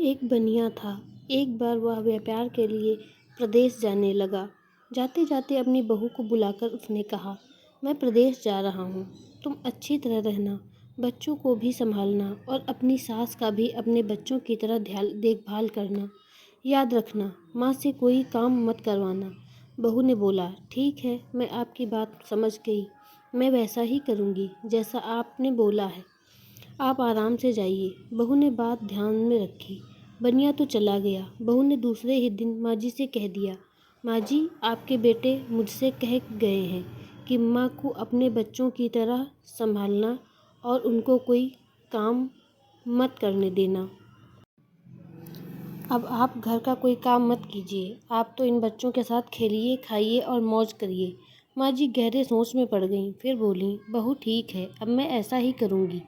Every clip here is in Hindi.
एक बनिया था। एक बार वह व्यापार के लिए प्रदेश जाने लगा। जाते जाते अपनी बहू को बुलाकर उसने कहा, मैं प्रदेश जा रहा हूँ, तुम अच्छी तरह रहना, बच्चों को भी संभालना और अपनी सास का भी अपने बच्चों की तरह देखभाल करना। याद रखना, माँ से कोई काम मत करवाना। बहू ने बोला, ठीक है, मैं आपकी बात समझ गई, मैं वैसा ही करूँगी जैसा आपने बोला है। आप आराम से जाइए। बहू ने बात ध्यान में रखी। बनिया तो चला गया। बहू ने दूसरे ही दिन माँ जी से कह दिया, माँ जी, आपके बेटे मुझसे कह गए हैं कि माँ को अपने बच्चों की तरह संभालना और उनको कोई काम मत करने देना। अब आप घर का कोई काम मत कीजिए, आप तो इन बच्चों के साथ खेलिए, खाइए और मौज करिए। माँ जी गहरे सोच में पड़ गईं, फिर बोलीं, बहू ठीक है, अब मैं ऐसा ही करूँगी।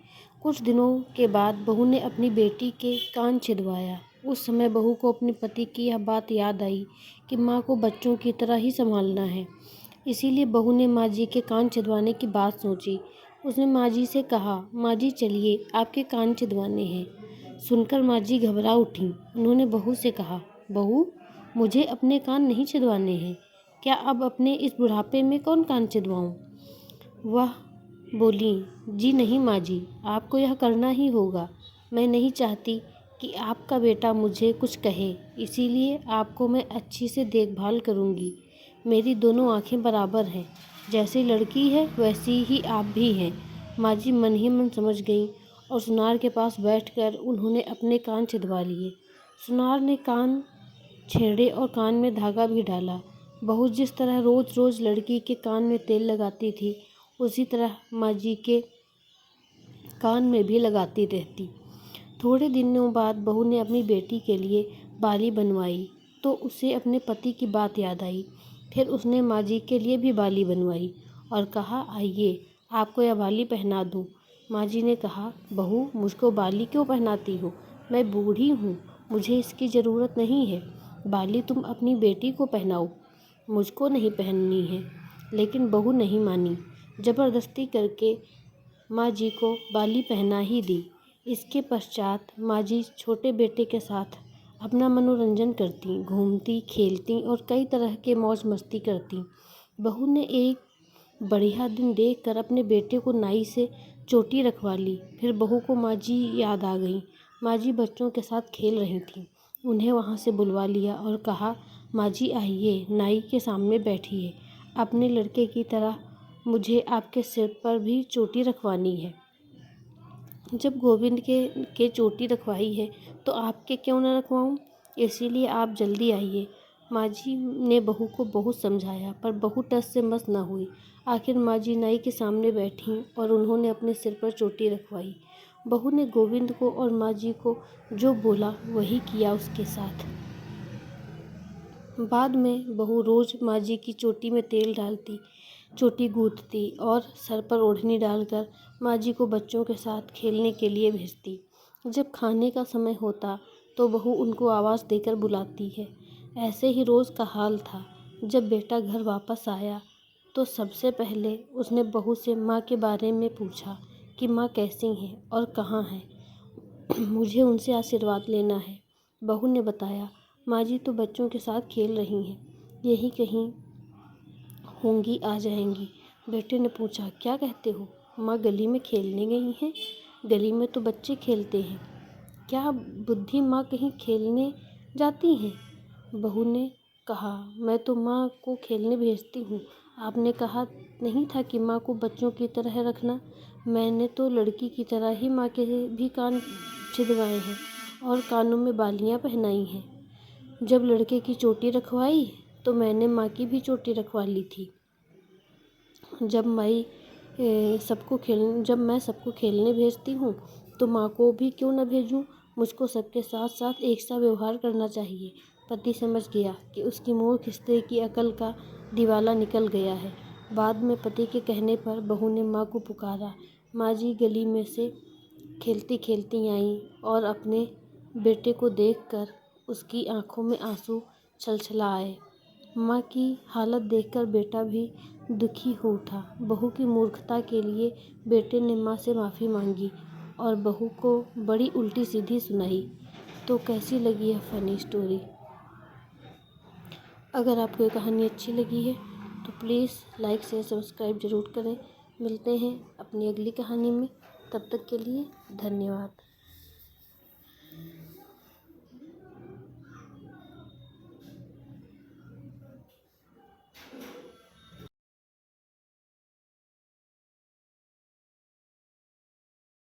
कुछ दिनों के बाद बहू ने अपनी बेटी के कान छिदवाया। उस समय बहू को अपने पति की यह बात याद आई कि माँ को बच्चों की तरह ही संभालना है। इसीलिए बहू ने माँ जी के कान छिदवाने की बात सोची। उसने माँ जी से कहा, माँ जी चलिए, आपके कान छिदवाने हैं। सुनकर माँ जी घबरा उठीं। उन्होंने बहू से कहा, बहू, मुझे अपने कान नहीं छिदवाने हैं। क्या अब अपने इस बुढ़ापे में कौन कान छिदवाऊँ? वह बोली, जी नहीं माँ जी, आपको यह करना ही होगा। मैं नहीं चाहती कि आपका बेटा मुझे कुछ कहे, इसीलिए आपको मैं अच्छी से देखभाल करूँगी। मेरी दोनों आँखें बराबर हैं, जैसी लड़की है वैसी ही आप भी हैं। माँ जी मन ही मन समझ गईं और सुनार के पास बैठकर उन्होंने अपने कान छिदवा लिए। सुनार ने कान छेड़े और कान में धागा भी डाला। बहू जिस तरह रोज़ रोज़ लड़की के कान में तेल लगाती थी, उसी तरह माँ जी के कान में भी लगाती रहती। थोड़े दिनों बाद बहू ने अपनी बेटी के लिए बाली बनवाई तो उसे अपने पति की बात याद आई। फिर उसने माँ जी के लिए भी बाली बनवाई और कहा, आइए, आपको यह बाली पहना दूँ। माँ जी ने कहा, बहू, मुझको बाली क्यों पहनाती हो? मैं बूढ़ी हूँ, मुझे इसकी ज़रूरत नहीं है। बाली तुम अपनी बेटी को पहनाओ, मुझको नहीं पहननी है। लेकिन बहू नहीं मानी। ज़बरदस्ती करके माँ जी को बाली पहना ही दी। इसके पश्चात माँ जी छोटे बेटे के साथ अपना मनोरंजन करती, घूमती, खेलती और कई तरह के मौज मस्ती करती। बहू ने एक बढ़िया दिन देखकर अपने बेटे को नाई से चोटी रखवा ली। फिर बहू को माँ जी याद आ गई। माँ जी बच्चों के साथ खेल रही थीं। उन्हें वहाँ से बुलवा लिया और कहा, माँ जी आइए, नाई के सामने बैठिए। अपने लड़के की तरह मुझे आपके सिर पर भी चोटी रखवानी है। जब गोविंद के चोटी रखवाई है तो आपके क्यों न रखवाऊँ? इसीलिए आप जल्दी आइए। माँ जी ने बहू को बहुत समझाया, पर बहू टस से मस न हुई। आखिर माँ जी नाई के सामने बैठीं और उन्होंने अपने सिर पर चोटी रखवाई। बहू ने गोविंद को और माँ जी को जो बोला वही किया उसके साथ। बाद में बहू रोज़ माँ जी की चोटी में तेल डालती, चोटी गूँथती और सर पर ओढ़नी डालकर माँ जी को बच्चों के साथ खेलने के लिए भेजती। जब खाने का समय होता तो बहू उनको आवाज़ देकर बुलाती है। ऐसे ही रोज़ का हाल था। जब बेटा घर वापस आया तो सबसे पहले उसने बहू से माँ के बारे में पूछा कि माँ कैसी हैं और कहाँ हैं। मुझे उनसे आशीर्वाद लेना है। बहू ने बताया, माँ जी तो बच्चों के साथ खेल रही हैं, यही कहीं होंगी, आ जाएंगी। बेटे ने पूछा, क्या कहते हो? माँ गली में खेलने गई हैं। गली में तो बच्चे खेलते हैं, क्या बुद्धि माँ कहीं खेलने जाती हैं? बहू ने कहा, मैं तो माँ को खेलने भेजती हूँ। आपने कहा नहीं था कि माँ को बच्चों की तरह रखना? मैंने तो लड़की की तरह ही माँ के भी कान छिदवाए हैं और कानों में बालियाँ पहनाई हैं। जब लड़के की चोटी रखवाई तो मैंने माँ की भी चोटी रखवा ली थी। जब मैं सबको खेलने भेजती हूँ तो माँ को भी क्यों न भेजूँ? मुझको सबके साथ साथ एक सा व्यवहार करना चाहिए। पति समझ गया कि उसकी मूर्ख स्त्री की अकल का दिवाला निकल गया है। बाद में पति के कहने पर बहू ने माँ को पुकारा। माँ जी गली में से खेलती खेलती आईं और अपने बेटे को देखकर उसकी आंखों में आंसू छलछला आए। माँ की हालत देखकर बेटा भी दुखी हो उठा। बहू की मूर्खता के लिए बेटे ने माँ से माफ़ी मांगी और बहू को बड़ी उल्टी सीधी सुनाई। तो कैसी लगी है फ़नी स्टोरी? अगर आपको ये कहानी अच्छी लगी है तो प्लीज़ लाइक शेयर सब्सक्राइब ज़रूर करें। मिलते हैं अपनी अगली कहानी में, तब तक के लिए धन्यवाद।